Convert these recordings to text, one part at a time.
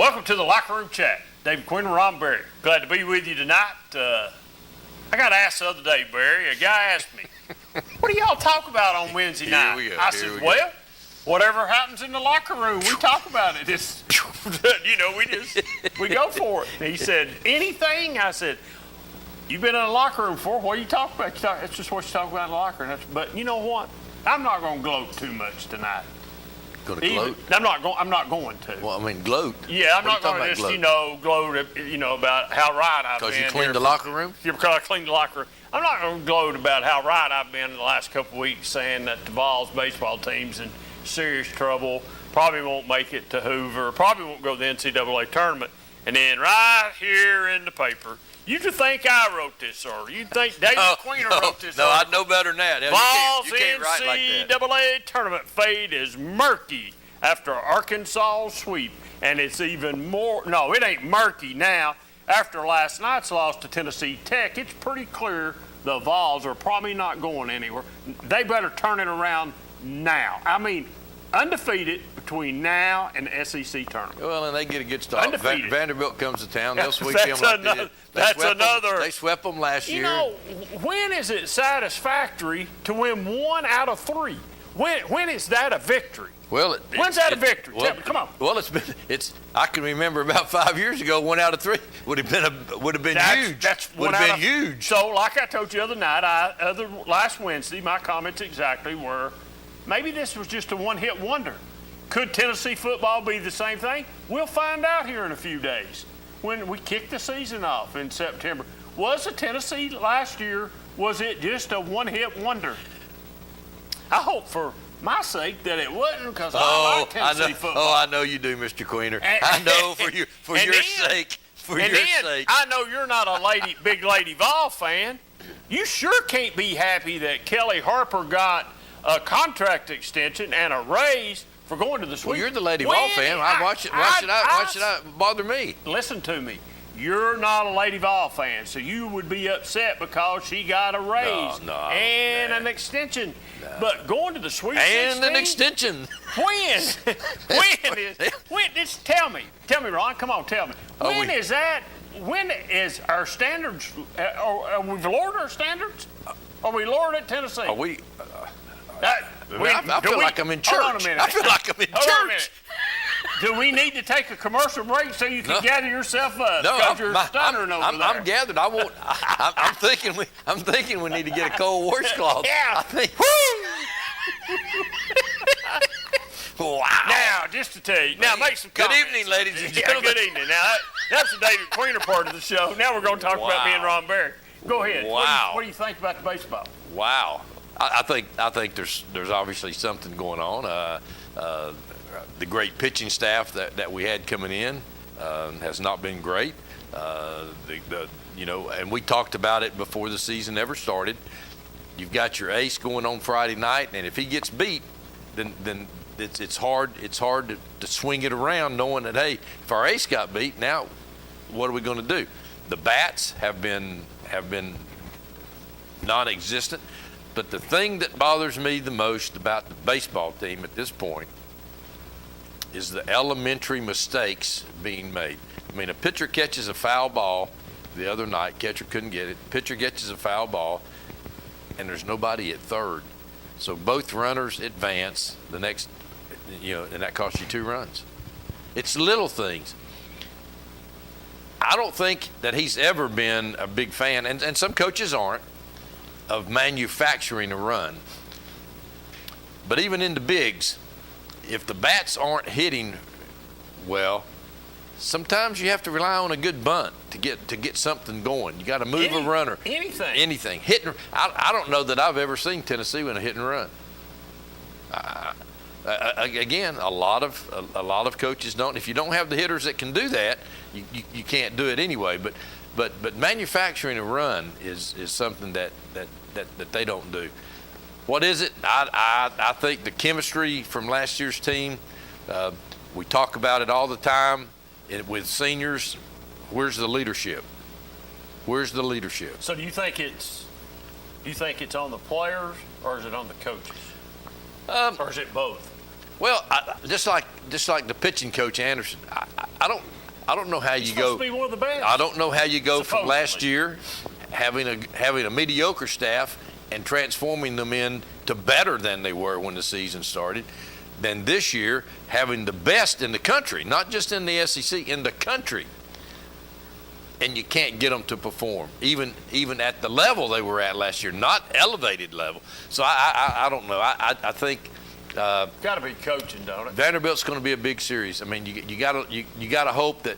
Welcome to the Locker Room Chat. David Quinn and Ron Berry. Glad to be with you tonight. I got asked the other day, Barry, a guy asked me, what do y'all talk about on Wednesday night? I said, well, whatever happens in the locker room, we talk about it. It's, we go for it. And he said, anything? I said, you've been in a locker room before. What do you talk about? It's just what you talk about in the locker room. But you know what? I'm not going to gloat too much tonight. Going to gloat? I'm not going to. Well, I mean, gloat. Yeah, I'm not going to just, gloat, about how right I've been. Because you cleaned the locker room? Yeah, because I cleaned the locker room. I'm not going to gloat about how right I've been in the last couple of weeks, saying that the Vols baseball team's in serious trouble, probably won't make it to Hoover, probably won't go to the NCAA tournament. And then right here in the paper, you just think I wrote this, or you think David Queener wrote this? No, I know better than that. Vols NCAA tournament fate is murky after Arkansas sweep, and it's even more. No, it ain't murky now. After last night's loss to Tennessee Tech, it's pretty clear the Vols are probably not going anywhere. They better turn it around now. I mean, undefeated between now and the SEC tournament. Well, and they get a good start. Undefeated. Vanderbilt comes to town. They'll sweep them like they did. They swept them last year. When is it satisfactory to win 1 out of 3? When is that a victory? Well, when's that a victory? Tell me, come on. Well, I can remember about 5 years ago, 1 out of 3 would have been huge. Would have been huge. So, like I told you the other night, last Wednesday, my comments exactly were, maybe this was just a one-hit wonder. Could Tennessee football be the same thing? We'll find out here in a few days when we kick the season off in September. Was the Tennessee last year, was it just a one-hit wonder? I hope for my sake that it wasn't, because I like Tennessee football. Oh, I know you do, Mr. Queener. I know for your sake. I know you're not a big Lady Vol fan. You sure can't be happy that Kelly Harper got a contract extension and a raise for going to the Sweet. Well, you're the Lady Vol fan. Why should I bother me? Listen to me. You're not a Lady Vol fan, so you would be upset because she got a raise and an extension. No. But going to the Sweet 16? And an extension. When? Just tell me, Ron. Come on, tell me. When is our standards? Are we lowered our standards? Are we lowered at Tennessee? Are we? I feel like I'm in church. Hold on a minute. I feel like I'm in church. Do we need to take a commercial break so you can gather yourself up? Because you're stuttering over there. I'm gathered. I won't. I'm thinking we need to get a cold washcloth. Yeah. I think. Wow. Now, just to tell you. Now, make some comments. Good evening, ladies and gentlemen. Good evening. Now, that's the David Queener part of the show. Now we're going to talk about me and Ron Berry. Go ahead. Wow. What do you think about the baseball? Wow. I think there's obviously something going on. The great pitching staff that we had coming in has not been great. And we talked about it before the season ever started. You've got your ace going on Friday night, and if he gets beat, then it's hard to swing it around, knowing that, hey, if our ace got beat, now what are we going to do? The bats have been non-existent. But the thing that bothers me the most about the baseball team at this point is the elementary mistakes being made. I mean, a pitcher catches a foul ball the other night. Catcher couldn't get it. Pitcher catches a foul ball, and there's nobody at third. So both runners advance the next, and that costs you 2 runs. It's little things. I don't think that he's ever been a big fan, and some coaches aren't, of manufacturing a run. But even in the bigs, if the bats aren't hitting well, sometimes you have to rely on a good bunt to get something going. You got to move a runner. Anything. Hitting. I don't know that I've ever seen Tennessee win a hit and run. Again, a lot of coaches don't. If you don't have the hitters that can do that, you can't do it anyway. But manufacturing a run is something that they don't do. What is it? I think the chemistry from last year's team. We talk about it all the time with seniors. Where's the leadership? Where's the leadership? So do you think it's on the players or is it on the coaches? Or is it both? Well, just like the pitching coach Anderson, I I don't know how He's you supposed go. to be one of the best. I don't know how you go from last Supposedly. year having a mediocre staff and transforming them into better than they were when the season started, than this year having the best in the country, not just in the SEC, in the country. And you can't get them to perform, even at the level they were at last year, not elevated level. So I don't know. I think Got to be coaching, don't it? Vanderbilt's going to be a big series. I mean, you got to hope that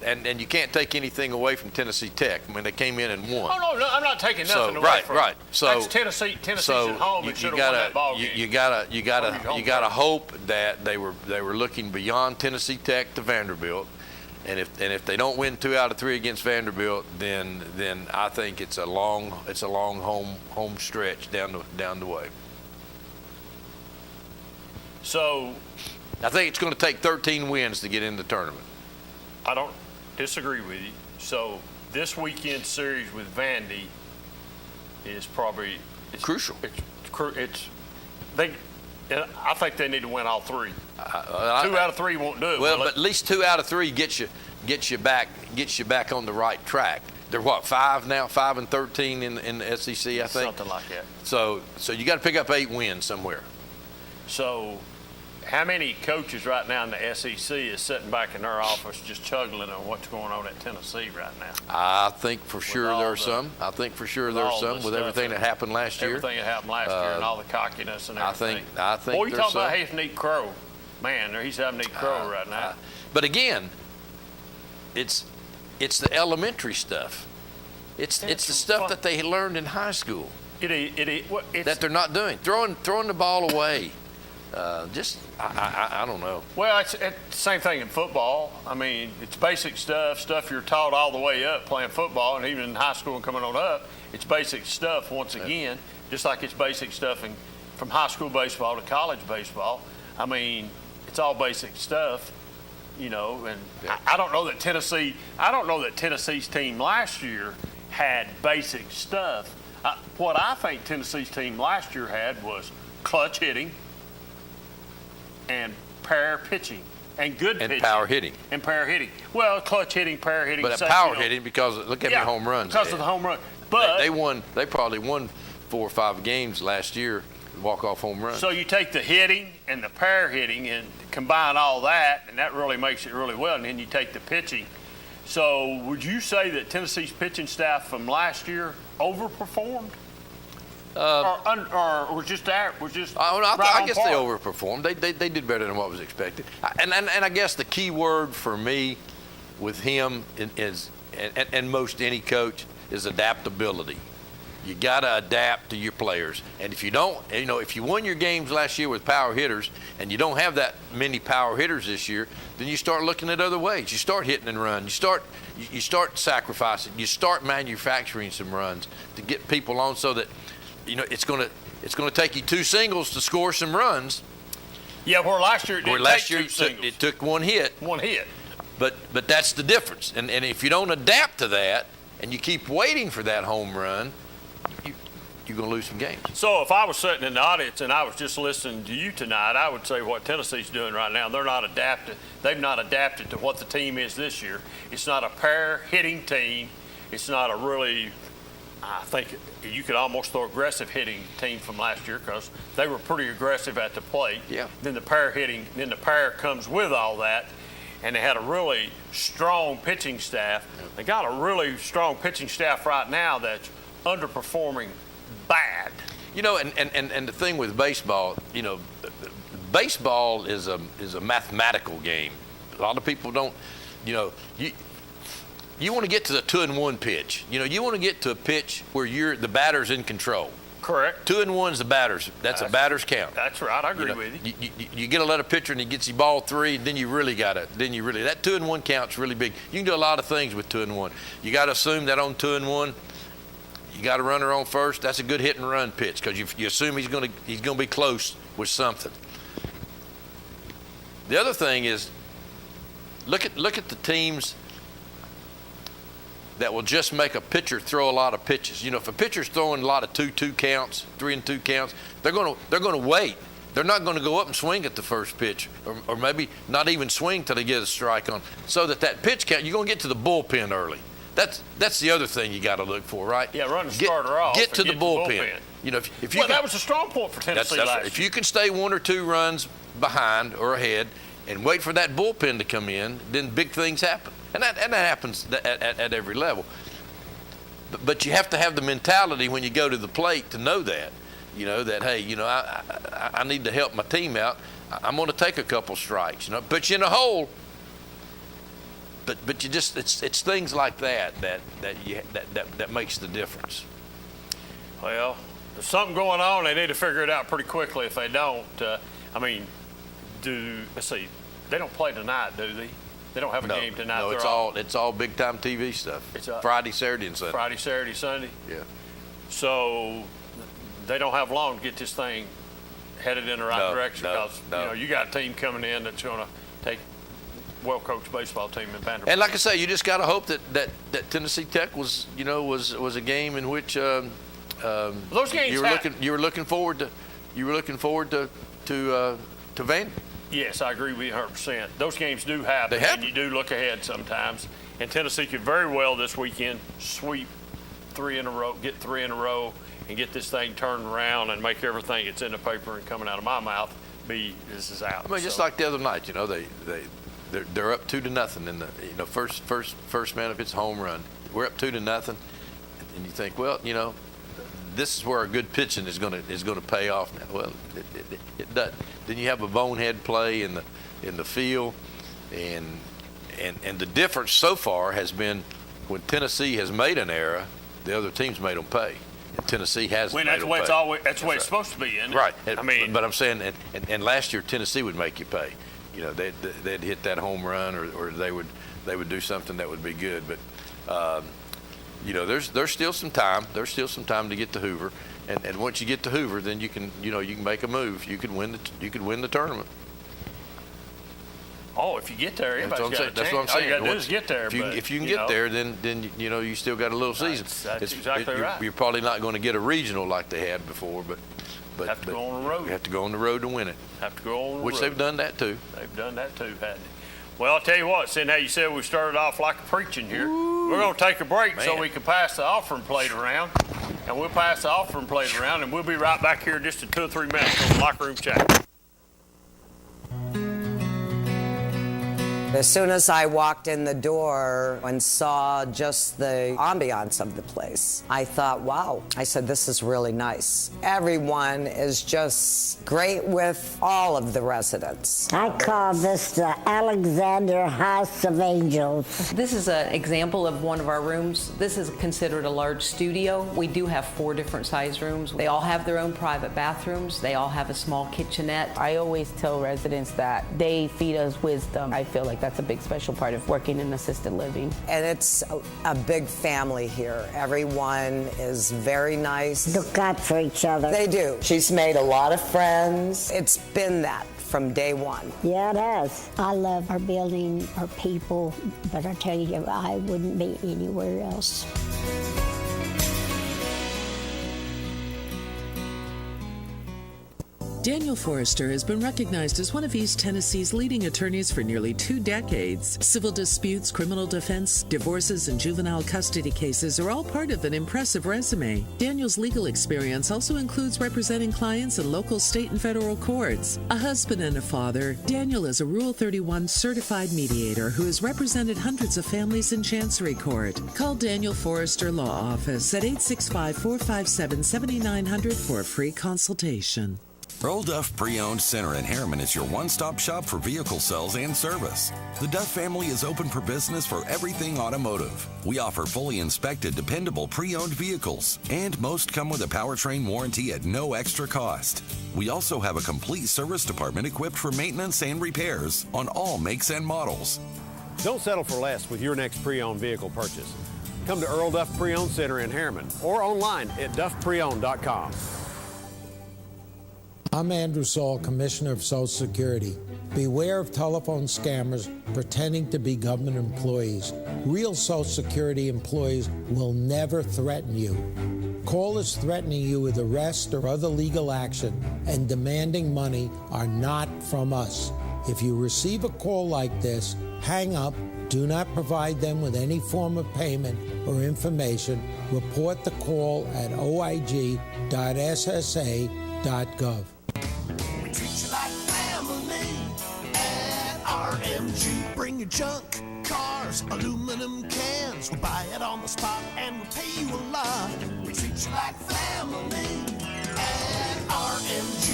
and you can't take anything away from Tennessee Tech. I mean, they came in and won. Oh no, I'm not taking nothing away right, from right. it. So That's Tennessee. Tennessee's at home and should have won that ball game. you gotta hope that they were looking beyond Tennessee Tech to Vanderbilt, and if they don't win 2 out of 3 against Vanderbilt, then I think it's a long home stretch down the way. So I think it's going to take 13 wins to get in the tournament. I don't disagree with you. So this weekend series with Vandy is probably Crucial. I think they need to win all 3. 2 out of 3 won't do it. Well, will but it? at least 2 out of 3 gets you back on the right track. They're what, 5 now, 5 and 13 in the SEC, I think. Something like that. So you got to pick up 8 wins somewhere. So how many coaches right now in the SEC is sitting back in their office just chuggling on what's going on at Tennessee right now? I think for sure all there are the- some. I think for sure with there are all the some with stuff everything that happened last year. Everything that happened last year and all the cockiness and I everything. think Boy, you there's talking about some. having Nick Crow. Man, he's having Nick Crow right now. But again, it's the elementary stuff. It's the stuff fun. that they learned in high school It's, that they're not doing. Throwing the ball away. I don't know. well, it's the same thing in football. I mean, it's basic stuff you're taught all the way up playing football, and even in high school and coming on up, it's basic stuff once again, just like it's basic stuff from high school baseball to college baseball. I mean, it's all basic stuff, and I don't know that Tennessee's team last year had basic stuff. What I think Tennessee's team last year had was clutch hitting and power pitching and good And pitching. power hitting. And power hitting. Well, clutch hitting, power hitting. But same, power hitting, because look at yeah, many home runs. because they of the had. home run. But They probably won 4 or 5 games last year, walk-off home runs. so you take the hitting and the power hitting and combine all that, and that really makes it really well. And then you take the pitching. So would you say that Tennessee's pitching staff from last year overperformed? Or was just right I on guess par? they overperformed. They did better than what was expected. And I guess the key word for me with him is, and most any coach, is adaptability. You got to adapt to your players. And if you don't, if you won your games last year with power hitters and you don't have that many power hitters this year, then you start looking at other ways. You start hitting and run. You start sacrificing. You start manufacturing some runs to get people on so that, it's going to take you 2 singles to score some runs. Yeah, where last year it didn't take 2 singles. It took 1 hit. 1 hit. But that's the difference. And if you don't adapt to that and you keep waiting for that home run, you're going to lose some games. So if I was sitting in the audience and I was just listening to you tonight, I would say what Tennessee's doing right now, they're not adapted. They've not adapted to what the team is this year. It's not a pair hitting team. It's not a really, I think you could almost throw aggressive hitting team from last year because they were pretty aggressive at the plate. Yeah. Then the pair comes with all that. And they had a really strong pitching staff. They got a really strong pitching staff right now that's underperforming bad. And the thing with baseball, baseball is a mathematical game. A lot of people don't, you want to get to the 2-1 pitch. You want to get to a pitch where the batter's in control. Correct. 2-1's the batter's. That's a batter's count. That's right. I agree with you. You get to let a pitcher and he gets you ball 3, then you really got it. That 2-1 count's really big. You can do a lot of things with 2-1. You got to assume that on 2-1, you got a runner on first. That's a good hit and run pitch because you assume he's going to be close with something. The other thing is, look at the teams that will just make a pitcher throw a lot of pitches. If a pitcher's throwing a lot of 2-2 counts, 3-2 counts, they're going to wait They're not going to go up and swing at the first pitch, or maybe not even swing till they get a strike on, so that pitch count, you're going to get to the bullpen early. That's the other thing you got to look for, right? Yeah, run the starter off. Get to the bullpen. You know, if you that was a strong point for Tennessee last year. If you can stay 1 or 2 runs behind or ahead and wait for that bullpen to come in, then big things happen. And that happens at every level. But you have to have the mentality when you go to the plate to know that. You know, that, hey, you know, I need to help my team out. I'm going to take a couple strikes, you know, put you in a hole. But you just, it's things like that makes the difference. Well, there's something going on. They need to figure it out pretty quickly. If they don't, let's see, they don't play tonight, do they? They don't have a game tonight. No, it's all big time TV stuff. It's Friday, Saturday, and Sunday. Friday, Saturday, Sunday. Yeah. So they don't have long to get this thing headed in the right direction, because you know, you got a team coming in that's going to take well-coached baseball team in Vanderbilt. And like I say, you just got to hope that Tennessee Tech was a game in which those games you were looking forward to Vandy. Yes, I agree with you 100%. Those games do happen, They happen. and you do look ahead sometimes. And Tennessee could very well this weekend sweep 3 in a row, get 3 in a row, and get this thing turned around and make everything that's in the paper and coming out of my mouth be this is out. I mean, just like the other night, you know, they're up 2-0 in the first man if it's a home run. We're up 2-0, and you think, well, you know, this is where our good pitching is going to pay off now. Well, it doesn't. Then you have a bonehead play in the field, and the difference so far has been when Tennessee has made an error, the other team's made them pay. And Tennessee hasn't. That's the way it's supposed to be, isn't it? Right. I mean, but I'm saying, and last year Tennessee would make you pay. You know, they'd hit that home run, or they would do something that would be good. But you know, there's still some time. There's still some time to get to Hoover, and once you get to Hoover, then you can make a move. You could win the tournament. Oh, if you get there, everybody's got a chance. That's what I'm saying. All you got to do is get there. If you can get there, then you know you still got a little season. That's exactly right. You're probably not going to get a regional like they had before, but have to go on the road. You have to go on the road to win it. Have to go on the road. Which they've done that too. They've done that too, haven't they? Well, I'll tell you what, seeing how you said we started off like preaching here, we're going to take a break so we can pass the offering plate around. And we'll pass the offering plate around, and we'll be right back here just in 2 or 3 minutes on the Locker Room Chat. As soon as I walked in the door and saw just the ambiance of the place, I thought, wow. I said, this is really nice. Everyone is just great with all of the residents. I call this the Alexander House of Angels. This is an example of one of our rooms. This is considered a large studio. We do have 4 different size rooms. They all have their own private bathrooms. They all have a small kitchenette. I always tell residents that they feed us wisdom. I feel like that's a big special part of working in assisted living. And it's a big family here. Everyone is very nice. Look out for each other. They do. She's made a lot of friends. It's been that from day one. Yeah, it has. I love our building, our people, but I tell you, I wouldn't be anywhere else. Daniel Forrester has been recognized as one of East Tennessee's leading attorneys for nearly 2 decades. Civil disputes, criminal defense, divorces, and juvenile custody cases are all part of an impressive resume. Daniel's legal experience also includes representing clients in local, state, and federal courts. A husband and a father, Daniel is a Rule 31 certified mediator who has represented hundreds of families in Chancery Court. Call Daniel Forrester Law Office at 865-457-7900 for a free consultation. Earl Duff Pre-Owned Center in Harriman is your one-stop shop for vehicle sales and service. The Duff family is open for business for everything automotive. We offer fully inspected, dependable pre-owned vehicles, and most come with a powertrain warranty at no extra cost. We also have a complete service department equipped for maintenance and repairs on all makes and models. Don't settle for less with your next pre-owned vehicle purchase. Come to Earl Duff Pre-Owned Center in Harriman or online at duffpreowned.com. I'm Andrew Saul, Commissioner of Social Security. Beware of telephone scammers pretending to be government employees. Real Social Security employees will never threaten you. Callers threatening you with arrest or other legal action and demanding money are not from us. If you receive a call like this, hang up, do not provide them with any form of payment or information. Report the call at oig.ssa.gov. We treat you like family at RMG. Bring your junk, cars, aluminum cans. We'll buy it on the spot and we'll pay you a lot. We treat you like family at RMG.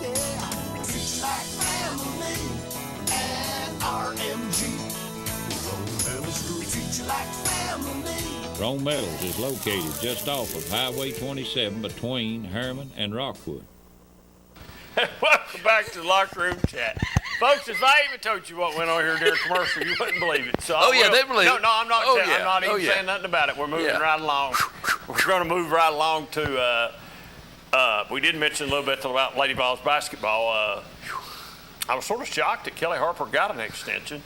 Yeah, we treat you like family at RMG. We treat you like family. Rome Metals is located just off of Highway 27 between Herman and Rockwood. Welcome back to the Locker Room Chat. Folks, if I even told you what went on here during commercial, you wouldn't believe it. So Oh, yeah, they believe no, it. No, I'm not. Oh, I'm yeah. not even Oh, yeah. saying nothing about it. We're moving Yeah. right along. We're going to move right along to. We did mention a little bit about Lady Vols basketball. I was sort of shocked that Kelly Harper got an extension.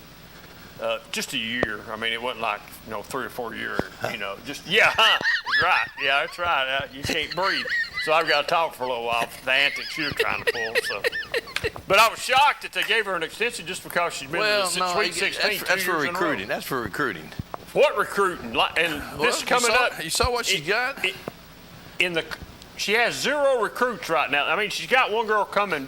Just a year. I mean, it wasn't like 3 or 4 years. Just that's right. Yeah, that's right. You can't breathe. So I've got to talk for a little while for the antics you're trying to pull. So, but I was shocked that they gave her an extension just because she'd been in the Sweet 16. That's for recruiting. That's for recruiting. What recruiting? And this coming up. You saw what she got? She has 0 recruits right now. I mean, she's got one girl coming in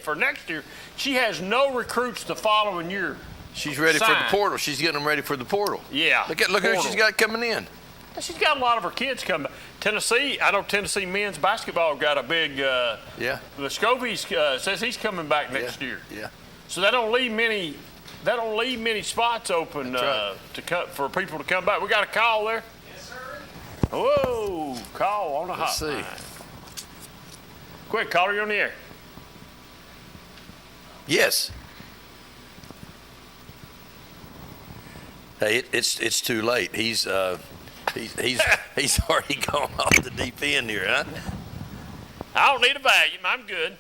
for next year. She has no recruits the following year. She's ready for the portal. She's getting them ready for the portal. Yeah. Look who she's got coming in. She's got a lot of her kids coming. Tennessee, I know Tennessee men's basketball got a big. Vescovi's says he's coming back next year. Yeah. So that don't leave many. That don't leave many spots open for people to come back. We got a call there. Yes, sir. Whoa! Call on the Let's hotline. see. Quick, caller, you're on the air. Yes. Hey, it's too late. He's already gone off the deep end here, huh? I don't need a volume. I'm good.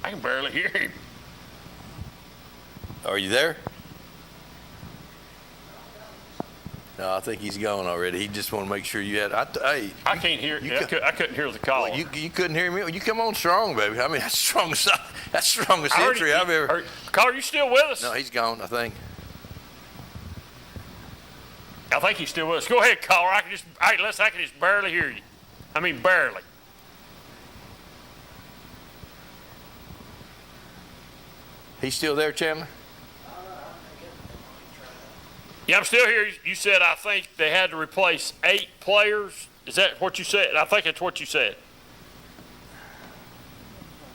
I can barely hear him. Are you there? No, I think he's gone already. He just want to make sure you had. I can't hear. I couldn't hear the call. Well, you couldn't hear me. You come on strong, baby. I mean, that's strongest entry I've ever. Caller, you still with us? No, he's gone. I think he's still with us. Go ahead, caller. I can just barely hear you. I mean, barely. He's still there, Chandler? Yeah, I'm still here. You said I think they had to replace 8 players. Is that what you said? I think that's what you said.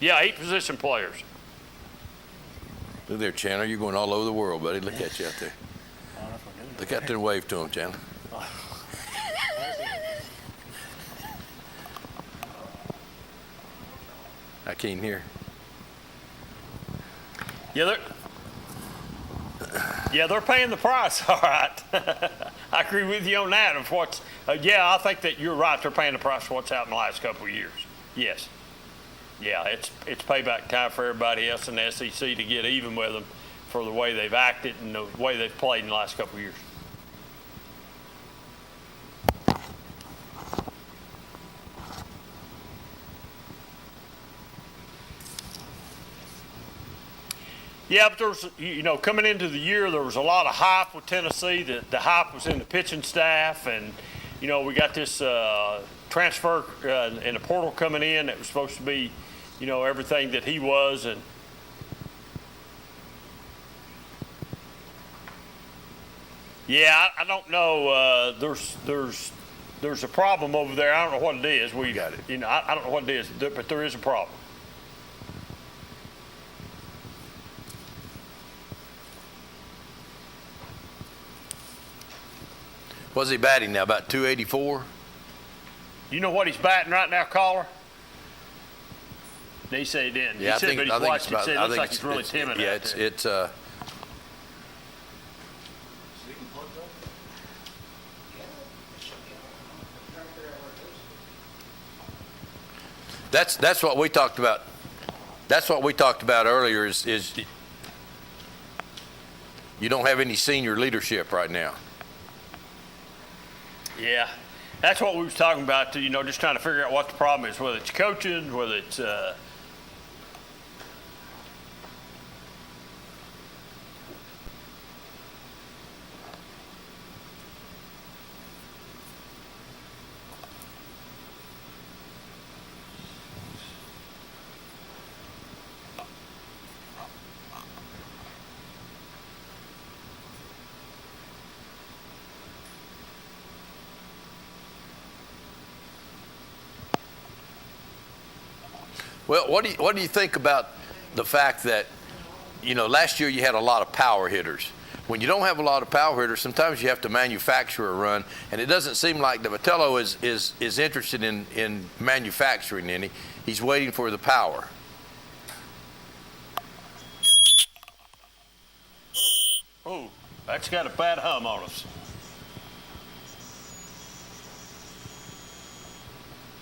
Yeah, 8 position players. Look there, Chandler. You're going all over the world, buddy. Look at you out there. Look out there and wave to him, Chandler. I can't hear. Yeah, they're paying the price. All right. I agree with you on that. I think that you're right. They're paying the price for what's happened in the last couple of years. Yes. Yeah, it's payback time for everybody else in the SEC to get even with them for the way they've acted and the way they've played in the last couple of years. Yeah, but there's, coming into the year, there was a lot of hype with Tennessee. The hype was in the pitching staff, and, we got this transfer in the portal coming in that was supposed to be, everything that he was. And yeah, I don't know. There's a problem over there. I don't know what it is. We got it. I don't know what it is, but there is a problem. What's he batting now? About 284? You know what he's batting right now, caller? They say he didn't. Yeah, he said, but he's watched it. It looks like he's really timid. Yeah, it's That's what we talked about. That's what we talked about earlier. Is you don't have any senior leadership right now. Yeah, that's what we was talking about. Just trying to figure out what the problem is, whether it's coaching, whether it's. Well, what do you think about the fact that, last year you had a lot of power hitters? When you don't have a lot of power hitters, sometimes you have to manufacture a run, and it doesn't seem like the Vitello is interested in manufacturing any. He's waiting for the power. Oh, that's got a bad hum on us.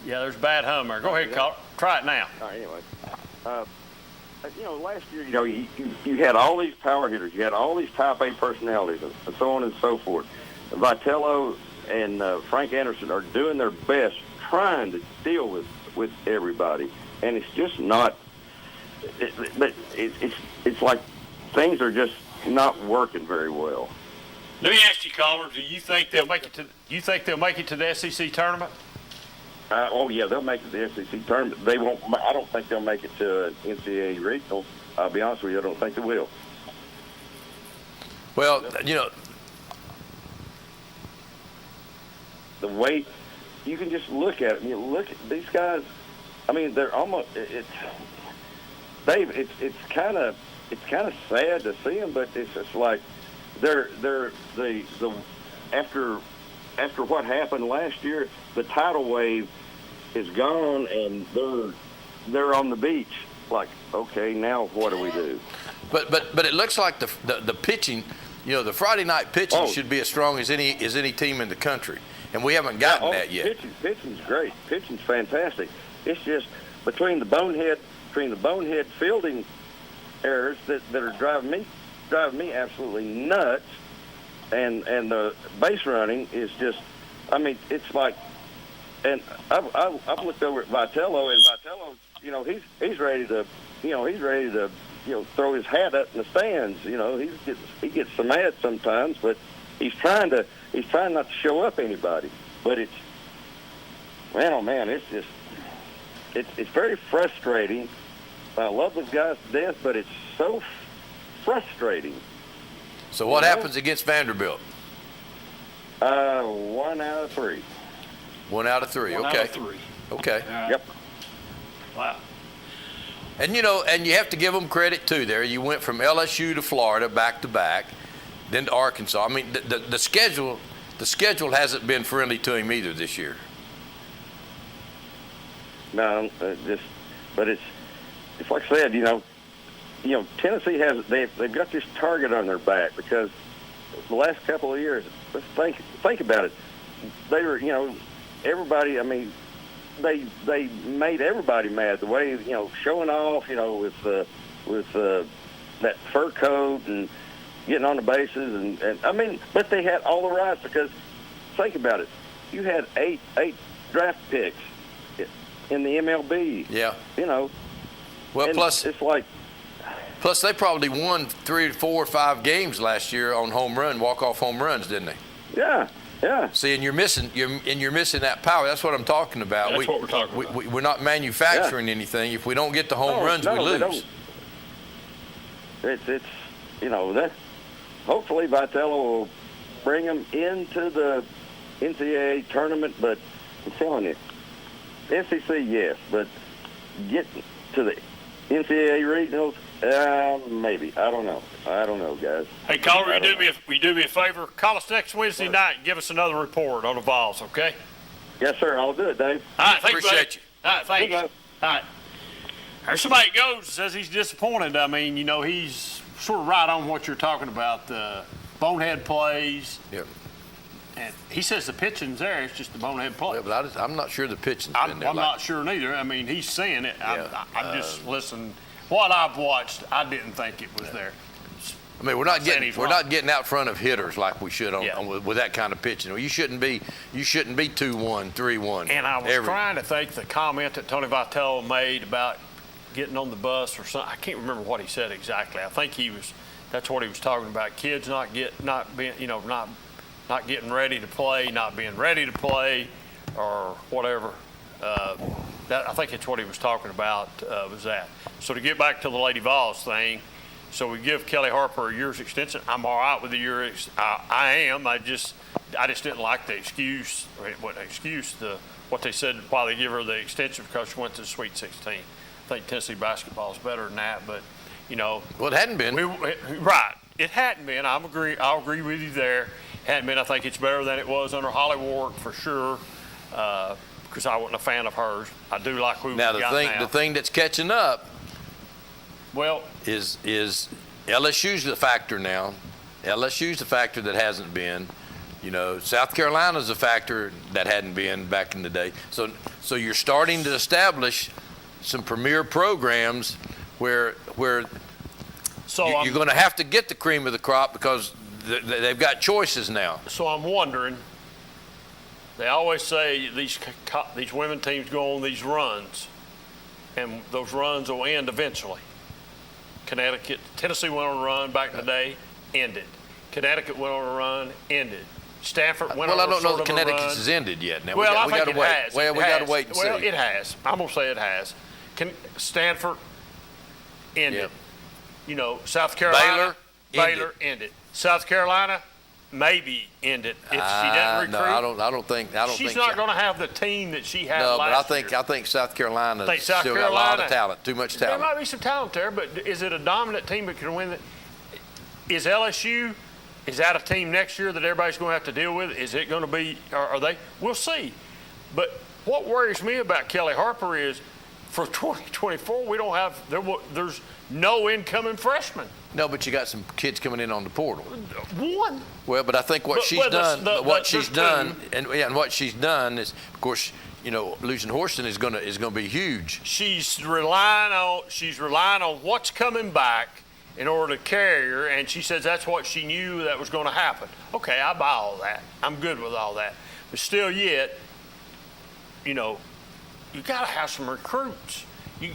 Yeah, there's bad hum there. Go ahead, Carl. Try it now. All right, anyway. Last year, you had all these power hitters. You had all these type A personalities and so on and so forth. Vitello and Frank Anderson are doing their best trying to deal with everybody. And it's just not it's like things are just not working very well. Let me ask you, caller, do you think they'll make it to the SEC tournament? Oh yeah, they'll make it to the SEC tournament. They won't. I don't think they'll make it to an NCAA regional. I'll be honest with you, I don't think they will. Well, the way you can just look at it. You look at these guys. I mean, they're almost. Dave. It's kind of sad to see them, but it's just like they're the after what happened last year, the tidal wave is gone, and they're on the beach. Like, okay, now what do we do? But it looks like the pitching, the Friday night pitching should be as strong as any team in the country, and we haven't gotten that yet. Pitching's great. Pitching's fantastic. It's just between the bonehead fielding errors that are driving me absolutely nuts. And the base running is just, I mean, it's like, and I've looked over at Vitello, and Vitello, he's ready to throw his hat up in the stands. He gets so mad sometimes, but he's trying not to show up anybody. But it's, man, oh man, it's just, it's very frustrating. I love those guys to death, but it's so frustrating. So what happens against Vanderbilt? 1 out of 3. 1 out of 3. One okay. out of 3. Okay. Yep. Wow. And you have to give them credit too. There, you went from LSU to Florida back to back, then to Arkansas. I mean, the schedule hasn't been friendly to him either this year. No, but it's like I said, Tennessee they've got this target on their back because the last couple of years, let's think about it. They were, everybody. I mean, they made everybody mad. The way showing off, with that fur coat and getting on the bases and I mean, but they had all the rights because think about it. You had eight draft picks in the MLB. Yeah. Well, plus it's like. Plus, they probably won 3, 4, 5 games last year on walk-off home runs, didn't they? Yeah, yeah. See, and you're missing that power. That's what I'm talking about. That's what we're talking about. We're not manufacturing anything. If we don't get the home runs, we lose. It's that. Hopefully, Vitello will bring them into the NCAA tournament. But I'm telling you, SEC, yes, but getting to the NCAA regionals. Maybe. I don't know, guys. Hey, caller, you do me a favor. Call us next Wednesday night and give us another report on the Vols, okay? Yes, sir. I'll do it, Dave. All right, thanks, Appreciate you. All right, thanks. All right. There's somebody goes says he's disappointed. I mean, he's sort of right on what you're talking about. The bonehead plays. Yep. And he says the pitching's there. It's just the bonehead play. Yeah, but I'm not sure the pitching's been there. I'm not sure neither. I mean, he's saying it. Yeah. I'm just listening. What I've watched, I didn't think it was there. I mean, we're not getting out front of hitters like we should with that kind of pitching. You shouldn't be 2-1, 3-1. And I was trying to think the comment that Tony Vitello made about getting on the bus or something. I can't remember what he said exactly. I think that's what he was talking about. Kids not getting ready to play, not being ready to play, or whatever. I think that's what he was talking about. Was that? So to get back to the Lady Vols thing, so we give Kelly Harper a year's extension. I'm all right with the year. I am. I just didn't like the excuse. What they said why they give her the extension because she went to the Sweet 16. I think Tennessee basketball is better than that, but well, it hadn't been. Right, it hadn't been. I'll agree with you there. Hadn't been. I think it's better than it was under Holly Warwick for sure. Because I wasn't a fan of hers. I do like who we got now. The thing that's catching up. Well, is LSU's the factor now. LSU's the factor that hasn't been. South Carolina's a factor that hadn't been back in the day. So you're starting to establish some premier programs where you're going to have to get the cream of the crop because they've got choices now. So I'm wondering. They always say these women teams go on these runs, and those runs will end eventually. Tennessee went on a run back in the day, ended. Connecticut went on a run, ended. Stanford went on a run. Well, I don't know that Connecticut's has ended yet. Now, well, we got to wait. Has. Well, we got to wait and see. Well, it has. I'm going to say it has. Stanford ended. Yep. South Carolina. Baylor ended. South Carolina. Maybe end it if she doesn't recruit. No, I don't think. She's not going to have the team that she had last year. No, but I think South Carolina still got a lot of talent. Too much talent. There might be some talent there, but is it a dominant team that can win it? Is LSU? Is that a team next year that everybody's going to have to deal with? Is it going to be? Are they? We'll see. But what worries me about Kelly Harper is for 2024 we don't have there's no incoming freshmen. No, but you got some kids coming in on the portal. One. Well, but I think what she's done is, of course, losing Horston is going to be huge. She's relying on what's coming back in order to carry her, and she says that's what she knew that was going to happen. Okay, I buy all that. I'm good with all that. But still, yet, you got to have some recruits. We're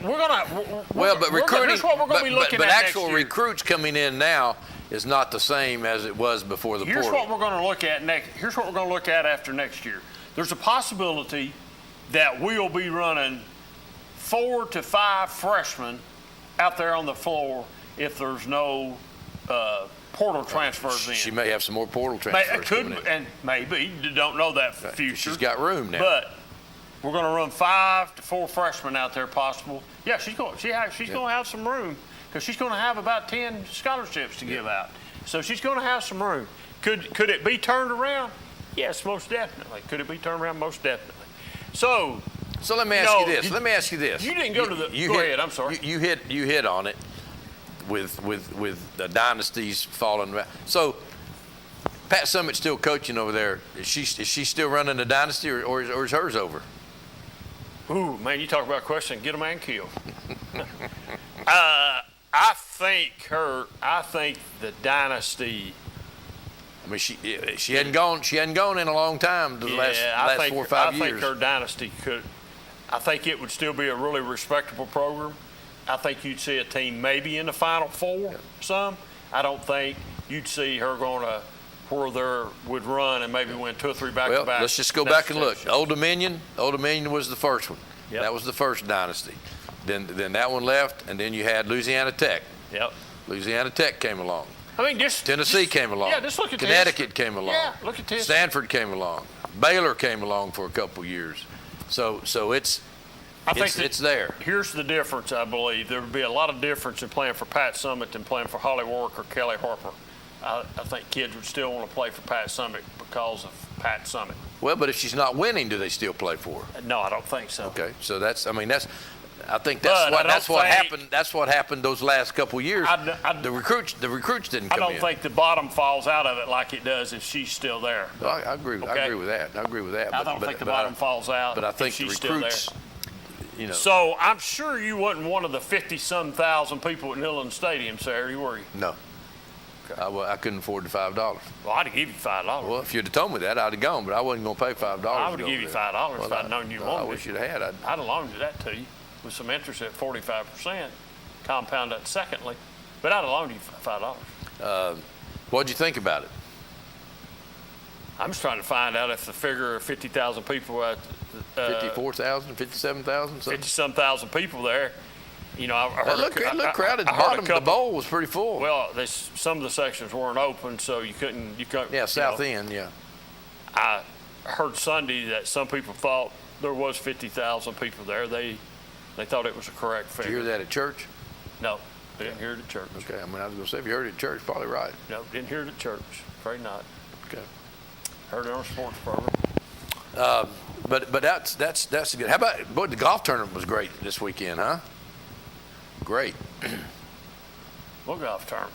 gonna. But recruiting. Here's what we're going to be looking at But actual next year. recruits coming in now is not the same as it was before the portal. Here's what we're going to look at next. Here's what we're going to look at after next year. There's a possibility that we'll be running 4 to 5 freshmen out there on the floor if there's no portal transfers in. She may have some more portal transfers. And maybe don't know that future. She's got room now. But we're going to run 5 to 4 freshmen out there possible. Yeah, she's going to have some room because she's going to have about 10 scholarships to give out. So she's going to have some room. Could it be turned around? Yes, most definitely. Could it be turned around? Most definitely. So let me ask you this. You didn't go to the. Go ahead. I'm sorry. You hit on it with the dynasties falling. So Pat Summitt's still coaching over there. Is she still running the dynasty, or is hers over? Ooh, man, you talk about a question, get a man killed. I think the dynasty. I mean, she hadn't gone in a long time. The last 4 or 5 years. I think her dynasty could. I think it would still be a really respectable program. I think you'd see a team maybe in the Final Four. Some. I don't think you'd see her going to where they would run and maybe win 2 or 3 back-to-back. Well, let's just go back and look. Old Dominion was the first one. Yep. That was the first dynasty. Then that one left, and then you had Louisiana Tech. Yep. Louisiana Tech came along. I mean, Tennessee came along. Yeah, just look at Connecticut came along. Yeah, look at this. Stanford came along. Baylor came along for a couple years. So it's there. Here's the difference, I believe. There would be a lot of difference in playing for Pat Summitt than playing for Holly Warwick or Kelly Harper. I think kids would still want to play for Pat Summitt because of Pat Summitt. Well, but if she's not winning, do they still play for her? No, I don't think so. Okay, so I think that's what happened. That's what happened those last couple years. The recruits didn't come in. I don't think the bottom falls out of it like it does if she's still there. I agree. Okay? I agree with that. I don't think the bottom falls out. But I think the recruits. So I'm sure you wasn't one of the 50-some thousand people at Neyland Stadium Saturday, were you? No. Okay. I couldn't afford the $5. Well, I'd have give you $5. Well, if you'd have told me that, I'd have gone, but I wasn't going to pay $5. I would have given you $5 if I'd known you wanted it. I wish you'd have had. I'd have loaned you that to you with some interest at 45%, compound that secondly. But I'd have loaned you $5. What'd you think about it? I'm just trying to find out if the figure of 50,000 people at 54,000, 57,000, 50-some thousand people there. You know, I heard it looked crowded. The I heard a bottom, the couple- bowl was pretty full. Well, some of the sections weren't open, so you couldn't. Yeah, south end, yeah. I heard Sunday that some people thought there was 50,000 people there. They thought it was a correct figure. Did you hear that at church? No, didn't hear it at church. Okay, I mean, I was going to say, if you heard it at church, probably right. No, didn't hear it at church. Afraid not. Okay. Heard it on a sports program. But that's good. How about, boy, the golf tournament was great this weekend, huh? Great. What golf tournament?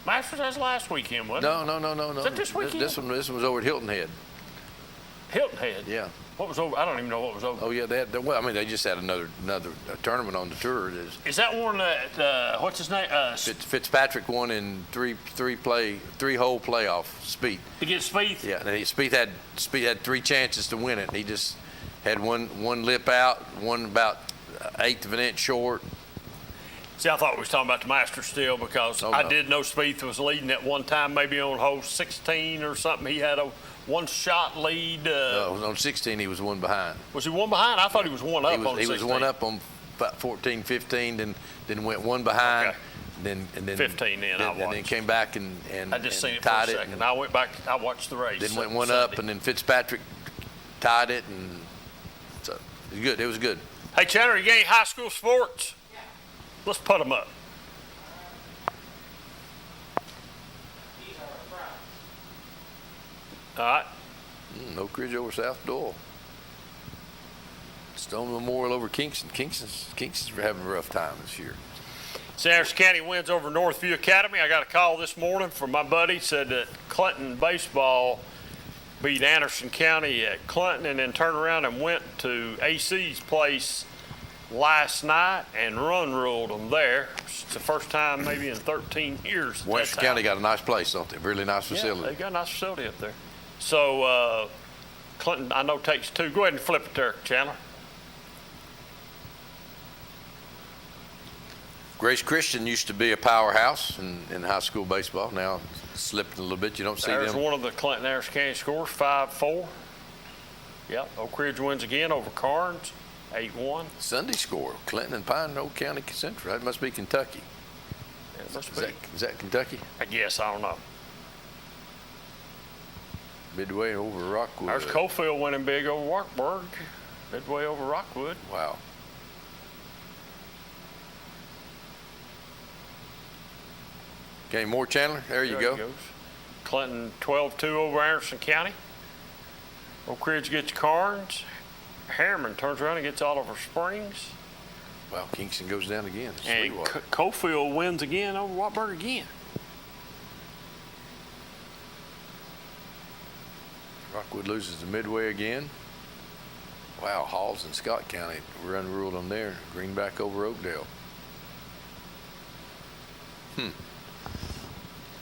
Masters was last weekend, wasn't it? No. Is that this weekend? This one was over at Hilton Head. Hilton Head? Yeah. What was over? I don't even know what was over. Oh yeah, they just had another tournament on the tour. Is that one that what's his name? Fitzpatrick won in three hole playoff. Spieth. To get Spieth? Yeah, and Spieth had 3 chances to win it. He just had one lip out, one about 1/8 of an inch short. See, I thought we was talking about the Masters still because I did know Spieth was leading at one time, maybe on hole 16 or something. He had a one-shot lead. No, on 16 he was one behind. Was he one behind? I thought he was one up on 16. He was one up on about 14, 15, then went one behind. Okay. Then 15 then I watched. And then came back and I just seen it for tied a second. it. I went back. I watched the race. Then went one up, and then Fitzpatrick tied it, and so it was good. It was good. Hey, Chandler, you got any high school sports? Yeah. Let's put them up. All right. Oak Ridge over South Doyle. Stone Memorial over Kingston. Kingston's having a rough time this year. Anderson County wins over Northview Academy. I got a call this morning from my buddy, said that Clinton baseball beat Anderson County at Clinton and then turned around and went to AC's place last night and run ruled them there. It's the first time maybe in 13 years. Western County got a nice place, don't they? Really nice facility. Yeah, they got a nice facility up there. So Clinton, I know, takes 2. Go ahead and flip it there, Chandler. Grace Christian used to be a powerhouse in high school baseball. Now it's slipped a little bit. You don't see There's them. one of the Clinton Anderson County scores, 5-4. Yep, Oak Ridge wins again over Carnes, 8-1. Sunday score, Clinton and Pine Oak County Central. That must be Kentucky. It must be. Is that Kentucky? I guess, I don't know. Midway over Rockwood. There's Cofield winning big over Wartburg. Midway over Rockwood. Wow. Okay, more Chandler. There you go. He goes. Clinton 12-2 over Anderson County. Oak Ridge gets Carnes. Harriman turns around and gets Oliver Springs. Wow, Kingston goes down again. And Cofield wins again over Wartburg again. Rockwood loses to Midway again. Wow, Halls and Scott County run ruled on there. Greenback over Oakdale.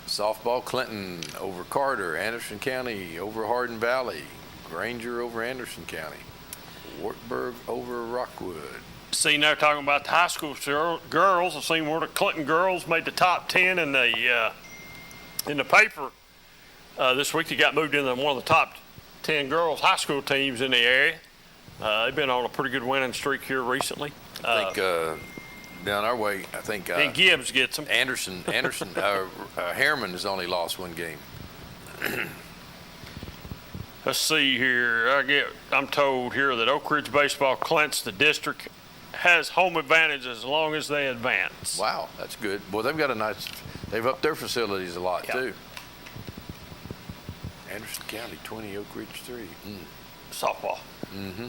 Softball, Clinton over Carter. Anderson County over Hardin Valley. Granger over Anderson County. Wartburg over Rockwood. Seen there talking about the high school girls. I've seen where the Clinton girls made the top 10 in the paper this week. They got moved into one of the top 10 girls high school teams in the area. They've been on a pretty good winning streak here recently. I think down our way, I think and Gibbs gets them. Anderson, Harriman has only lost 1 game. Let's see here. I'm told here that Oak Ridge baseball clinches the district, has home advantage as long as they advance. Wow, that's good. Boy, they've upped their facilities a lot too. Anderson County 20, Oak Ridge 3. Softball. Mm-hmm.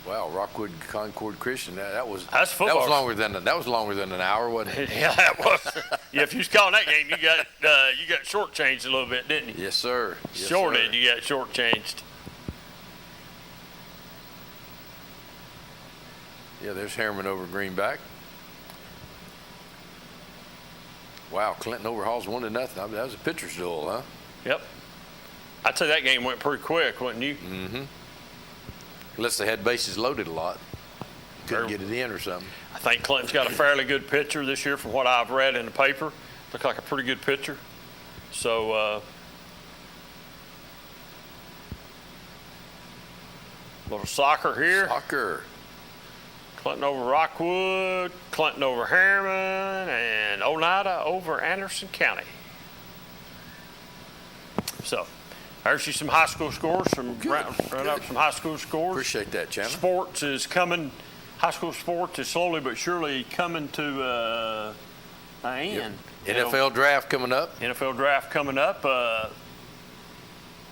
Wow, Rockwood Concord Christian. That's football. That was longer than an hour, wasn't it? Yeah, that was. Yeah, if you was calling that game, you got shortchanged a little bit, didn't you? Yes, sir. You got shortchanged. Yeah, there's Harriman over Greenback. Wow, Clinton Overhall's 1-0. I mean, that was a pitcher's duel, huh? Yep. I'd say that game went pretty quick, wouldn't you? Mm-hmm. Unless they had bases loaded a lot. Couldn't get it in or something. I think Clinton's got a fairly good pitcher this year from what I've read in the paper. Looked like a pretty good pitcher. So, little soccer here. Soccer. Clinton over Rockwood, Clinton over Harriman, and Oneida over Anderson County. So, there's you some high school scores, run up some high school scores. Appreciate that, Chandler. Sports is coming, high school sports is slowly but surely coming to an end. Yep. NFL draft coming up. NFL draft coming up. I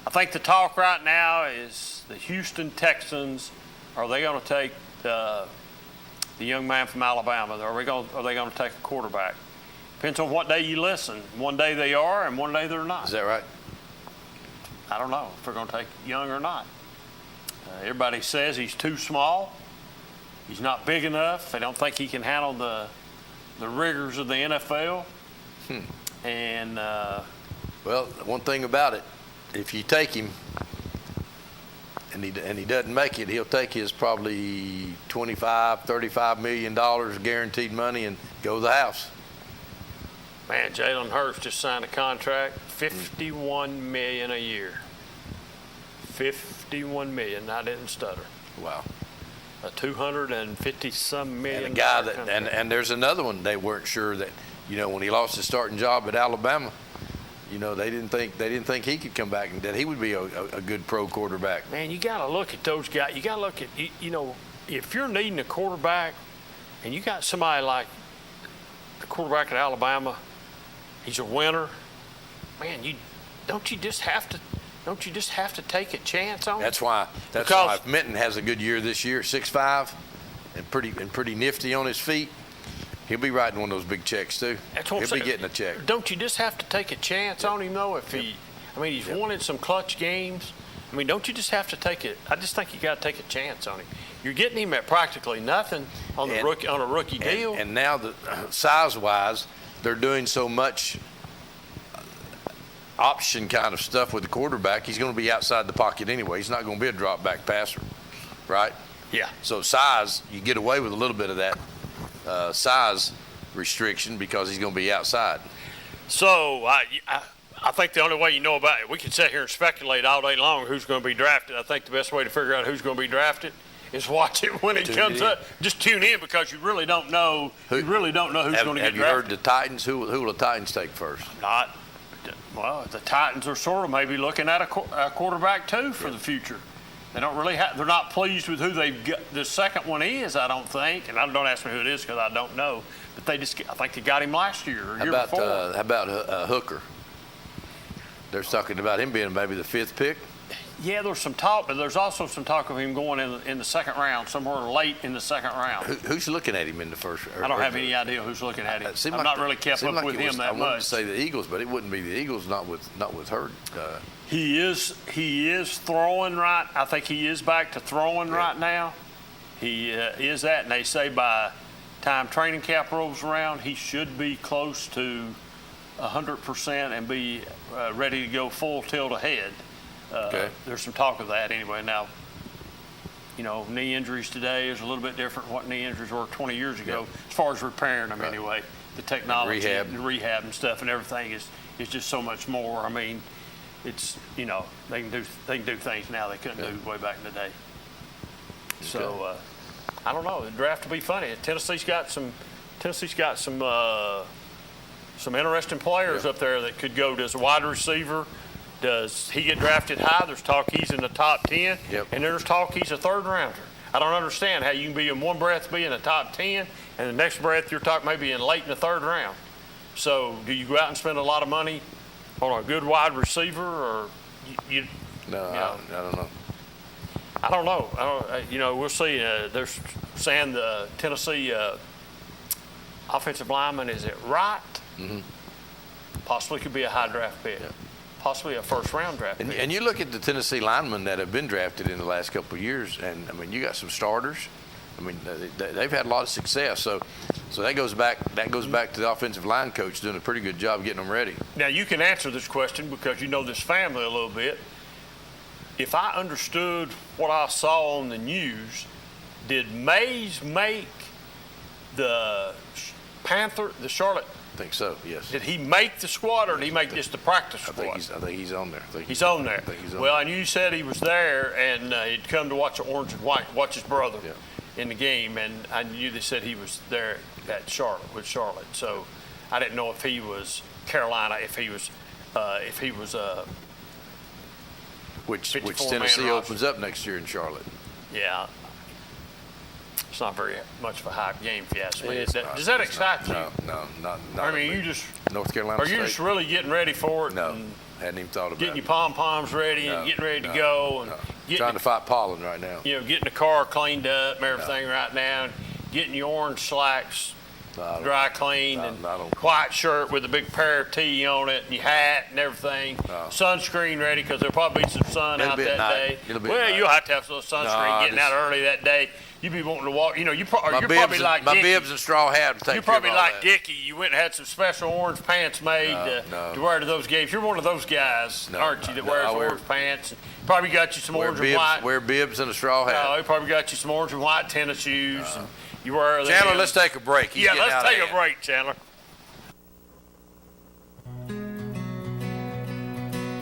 think the talk right now is the Houston Texans. Are they going to take the young man from Alabama? Are they going to take a quarterback? Depends on what day you listen. One day they are, and one day they're not. Is that right? I don't know if they're going to take Young or not. Everybody says he's too small. He's not big enough. They don't think he can handle the rigors of the NFL. And well, one thing about it, if you take him and he doesn't make it, he'll take his probably $25-35 million guaranteed money and go to the house. Man, Jalen Hurts just signed a contract, $51 million a year. $51 million. I didn't stutter. Wow. A $250-some million. And a guy that, and there's another one. They weren't sure that, when he lost his starting job at Alabama, they didn't think he could come back and that he would be a good pro quarterback. Man, you got to look at those guys. You got to look at, if you're needing a quarterback and you got somebody like the quarterback at Alabama, he's a winner. Man, don't you just have to take a chance on him? That's why if Minton has a good year this year, 6'5", and pretty nifty on his feet, he'll be writing one of those big checks too. That's what I'm saying. He'll be getting a check. Don't you just have to take a chance on him though? If he's won in some clutch games. Don't you just have to take it? I just think you got to take a chance on him. You're getting him at practically nothing on a rookie deal. And now, size-wise, they're doing so much option kind of stuff with the quarterback. He's going to be outside the pocket anyway. He's not going to be a drop-back passer, right? Yeah. So size, you get away with a little bit of that size restriction because he's going to be outside. So I think the only way you know about it, we could sit here and speculate all day long who's going to be drafted. I think the best way to figure out who's going to be drafted is watch it when it comes up. Just tune in because you really don't know. You really don't know who's going to get drafted. Have you heard the Titans? Who will the Titans take first? Well, the Titans are sort of maybe looking at a quarterback too for the future. They don't really they're not pleased with who they've got. The second one is, I don't think, and don't ask me who it is because I don't know. But I think they got him last year or year before. How about Hooker? They're talking about him being maybe the 5th pick. Yeah, there's some talk, but there's also some talk of him going in the second round, somewhere late in the second round. Who's looking at him in the first? I don't have any idea who's looking at him. I've not really kept up with him that much. I wanted to say the Eagles, but it wouldn't be the Eagles, not with Hurd. He is throwing right. I think he is back to throwing right now. He is that, and they say by time training camp rolls around, he should be close to 100% and be ready to go full tilt ahead. There's some talk of that anyway. Now, knee injuries today is a little bit different than what knee injuries were 20 years ago, as far as repairing them anyway. The technology, the rehab and stuff and everything is just so much more. It's they can do things now they couldn't do way back in the day. So I don't know. The draft will be funny. Tennessee's got some interesting players up there that could go as a wide receiver. Does he get drafted high? There's talk he's in the top 10, and there's talk he's a third rounder. I don't understand how you can be in one breath be in the top 10, and the next breath you're talking maybe in late in the third round. So do you go out and spend a lot of money on a good wide receiver, or you? No, I don't know. I don't know. We'll see. They're saying the Tennessee offensive lineman, is it Wright? Mm-hmm. Possibly could be a high draft pick. Yeah. Possibly a first-round draft pick. And you look at the Tennessee linemen that have been drafted in the last couple of years, and, you got some starters. They've had a lot of success. So So that goes back to the offensive line coach doing a pretty good job getting them ready. Now, you can answer this question because you know this family a little bit. If I understood what I saw on the news, did Mays make the Charlotte? I think so, yes. Did he make the squad, or did he make just the practice squad? I think he's on there. He's on there. Well, and you said he was there, and he'd come to watch the orange and white, watch his brother in the game, and I knew they said he was there at Charlotte with Charlotte. So I didn't know if he was Carolina, if he was which Tennessee opens up next year in Charlotte. Yeah. It's not very much of a hype game, if you ask me. Does that excite you? No, not. I mean, you just North Carolina Are you State. just really getting ready for it? No, hadn't even thought about getting it. your pom-poms ready and getting ready to go. And trying to fight pollen right now. You know, getting the car cleaned up and everything right now. And getting your orange slacks dry cleaned and white shirt with a big pair of tee on it and your hat and everything. Sunscreen ready because there'll probably be some sun out that day. Well, you'll have to have some sunscreen getting out early that day. You'd be wanting to walk. You know, you're probably like my Dickie. bibs and straw hat. You're probably like Dickie. You went and had some special orange pants made to wear to those games. You're one of those guys, aren't you, that wears orange pants? Probably got you some orange and white. Wear bibs and a straw hat. No, he probably got you some orange and white tennis shoes. And you wear them. Chandler, let's take a break. Let's take a break, Chandler.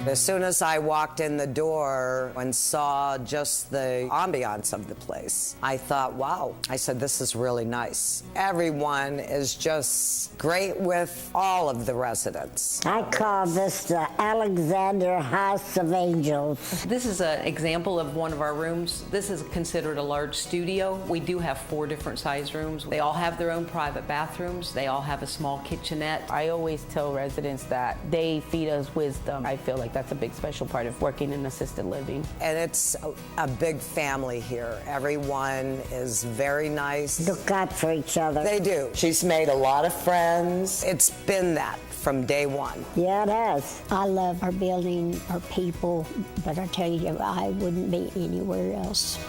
As soon as I walked in the door and saw just the ambiance of the place, I thought, wow. I said, this is really nice. Everyone is just great with all of the residents. I call this the Alexander House of Angels. This is an example of one of our rooms. This is considered a large studio. We do have 4 different size rooms. They all have their own private bathrooms. They all have a small kitchenette. I always tell residents that they feed us wisdom. I feel like that's a big special part of working in assisted living. And it's a big family here. Everyone is very nice. Look out for each other. They do. She's made a lot of friends. It's been that from day one. Yeah, it has. I love our building, our people, but I tell you, I wouldn't be anywhere else.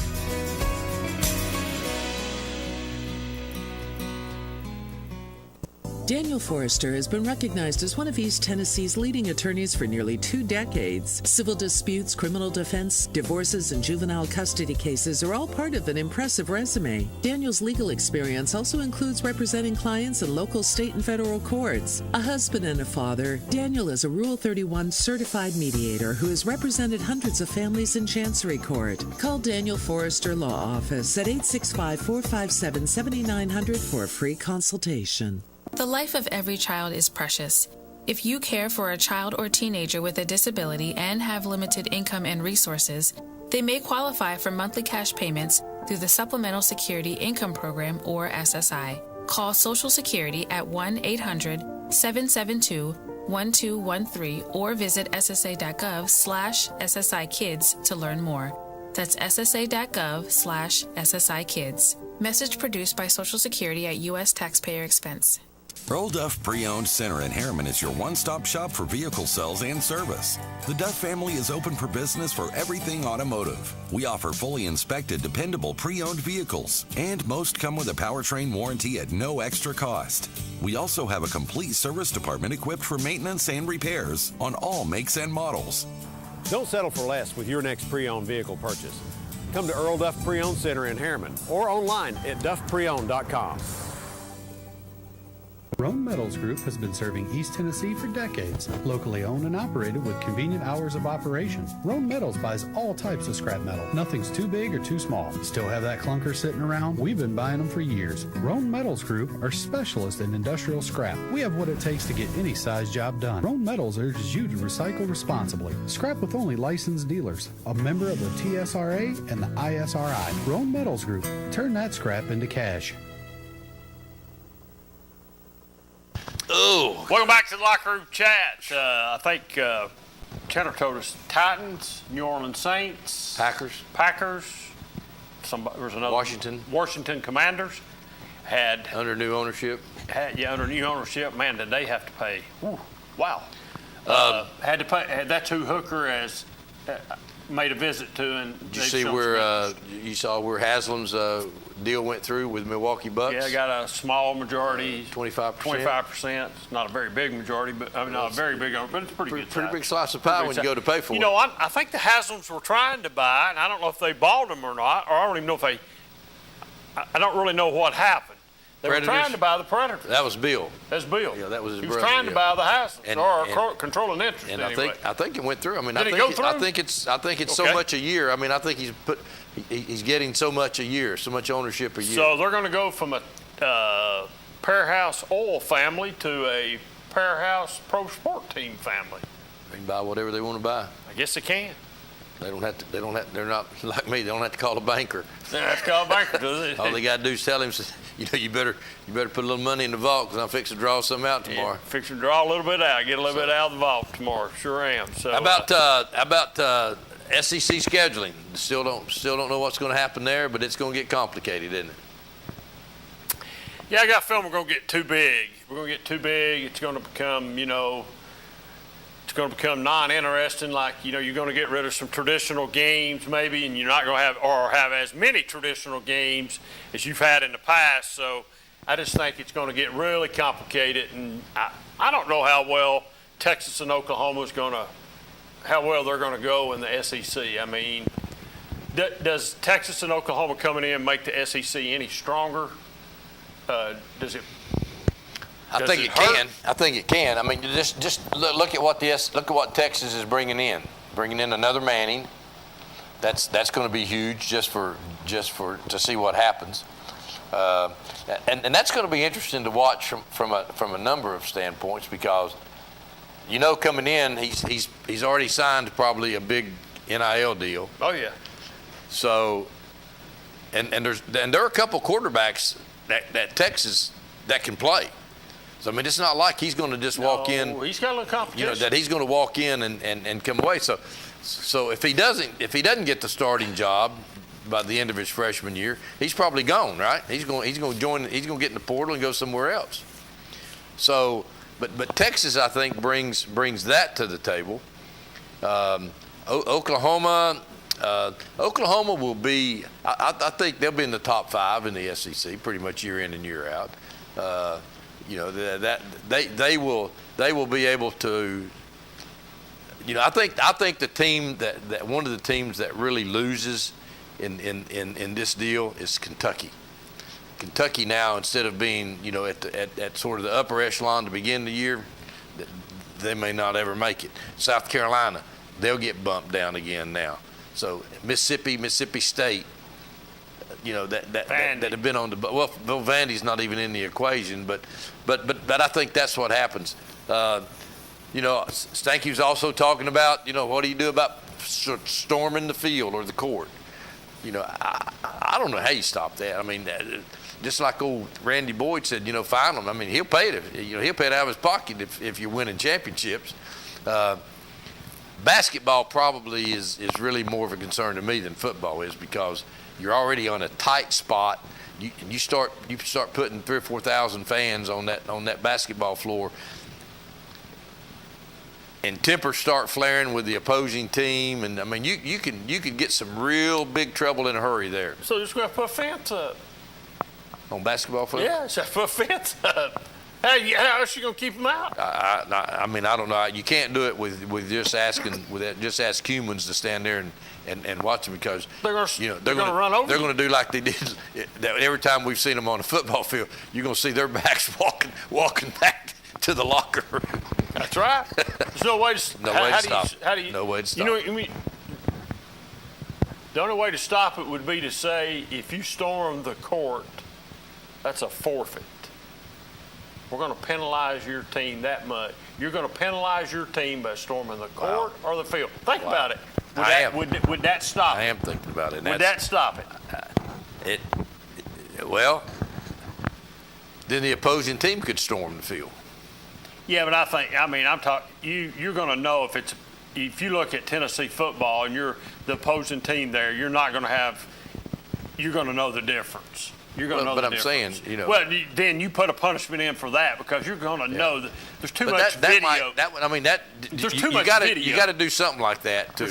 Daniel Forrester has been recognized as one of East Tennessee's leading attorneys for nearly 2 decades. Civil disputes, criminal defense, divorces, and juvenile custody cases are all part of an impressive resume. Daniel's legal experience also includes representing clients in local, state, and federal courts. A husband and a father, Daniel is a Rule 31 certified mediator who has represented hundreds of families in Chancery Court. Call Daniel Forrester Law Office at 865-457-7900 for a free consultation. The life of every child is precious. If you care for a child or teenager with a disability and have limited income and resources, they may qualify for monthly cash payments through the Supplemental Security Income Program, or SSI. Call Social Security at 1-800-772-1213 or visit ssa.gov/SSI-Kids to learn more. That's ssa.gov/SSI-Kids. Message produced by Social Security at U.S. taxpayer expense. Earl Duff Pre-Owned Center in Harriman is your one-stop shop for vehicle sales and service. The Duff family is open for business for everything automotive. We offer fully inspected, dependable pre-owned vehicles, and most come with a powertrain warranty at no extra cost. We also have a complete service department equipped for maintenance and repairs on all makes and models. Don't settle for less with your next pre-owned vehicle purchase. Come to Earl Duff Pre-Owned Center in Harriman or online at duffpreowned.com. Roan Metals Group has been serving East Tennessee for decades. Locally owned and operated with convenient hours of operation, Roan Metals buys all types of scrap metal. Nothing's too big or too small. Still have that clunker sitting around? We've been buying them for years. Roan Metals Group are specialists in industrial scrap. We have what it takes to get any size job done. Roan Metals urges you to recycle responsibly. Scrap with only licensed dealers, a member of the TSRA and the ISRI. Roan Metals Group. Turn that scrap into cash. Oh. Welcome back to the Locker Room Chat. I think Chandler told us Titans, New Orleans Saints, Packers. There was another Washington Commanders had under new ownership. Under new ownership. Man, did they have to pay? Ooh, wow. Had to pay. Had that two hooker as made a visit to. And did you see where you saw where Haslam's deal went through with Milwaukee Bucks? Yeah, got a small majority, 25%. 25%. It's not a very big majority, but I mean, not a very big, but it's pretty good. Pretty big slice of pie when you go to pay for it. You know, I think the Haslams were trying to buy, and I don't know if they bought them or not, or I don't even know if they. I don't really know what happened. They Predators? were trying to buy the Predators. That was Bill. That's Bill. Yeah, that was his He was brother, trying to buy the Haslams, or controlling interest. And anyway. I think it went through. I mean, Did it go through? I think it's so much a year. I mean, I think he's getting so much a year, so much ownership a year. So they're going to go from a Pearhouse Oil family to a Pearhouse Pro Sport Team family. They can buy whatever they want to buy. I guess they can. They don't have to. They're not like me. They don't have to call a banker. They don't have to call a banker, do they? All they got to do is tell him, you better put a little money in the vault because I'm fixing to draw something out tomorrow. Yeah, fixing to draw a little bit out, get a little bit out of the vault tomorrow. Sure am. So how about SEC scheduling? Still don't know what's going to happen there, but it's going to get complicated, isn't it? Yeah, I got a feeling we're going to get too big. We're going to get too big. It's going to become, it's going to become non-interesting. Like, you're going to get rid of some traditional games maybe, and you're not going to have as many traditional games as you've had in the past. So I just think it's going to get really complicated, and I don't know how well Texas and Oklahoma how well they're going to go in the SEC. I mean, does Texas and Oklahoma coming in make the SEC any stronger? Does it? I think it can. I think it can. I mean, just look at what Texas is bringing in another Manning. That's going to be huge just to see what happens, and that's going to be interesting to watch from a number of standpoints because, coming in he's already signed probably a big NIL deal. Oh yeah. So, and there are a couple quarterbacks that Texas that can play. So, I mean, it's not like he's going to just walk in. He's got a little competition. That he's going to walk in and come away. So if he doesn't get the starting job by the end of his freshman year, he's probably gone, right? He's going to get in the portal and go somewhere else. So, but Texas, I think, brings that to the table. Oklahoma will be. I think they'll be in the top 5 in the SEC pretty much year in and year out. That they will be able to. I think the team that one of the teams that really loses in this deal is Kentucky. Kentucky now, instead of being at sort of the upper echelon to begin the year, they may not ever make it. South Carolina, they'll get bumped down again now. So Mississippi State. That have been on the Bill Vandy's not even in the equation, but I think that's what happens. Stanky's also talking about what do you do about storming the field or the court? I don't know how you stop that. I mean, just like old Randy Boyd said, fine him. I mean, he'll pay it. He'll pay it out of his pocket if you're winning championships. Basketball probably is really more of a concern to me than football is because you're already on a tight spot. You start putting 3,000 or 4,000 fans on that basketball floor, and tempers start flaring with the opposing team, and I mean you can get some real big trouble in a hurry there. So you're just going to put a fence up on basketball field? Yeah, just put a fence up. How else you going to keep them out? I mean, I don't know. You can't do it with just asking just ask humans to stand there and watch them because they're going to run over. They're going to do like they did every time we've seen them on a football field. You're going to see their backs walking back to the locker room. That's right. There's no way to stop it. No way to stop it. The only way to stop it would be to say if you storm the court, that's a forfeit. We're going to penalize your team that much. You're going to penalize your team by storming the court or the field. Think about it. Would that stop it? I am thinking about it. Would that stop it? Well, then the opposing team could storm the field. Yeah, but I'm talking. You're going to know if you look at Tennessee football and you're the opposing team there, you're going to know the difference. You're going to know But the I'm difference. saying, you know. Well, then you put a punishment in for that because you're going to know that there's too But much video. There's too you much gotta, video. You got to do something like that to.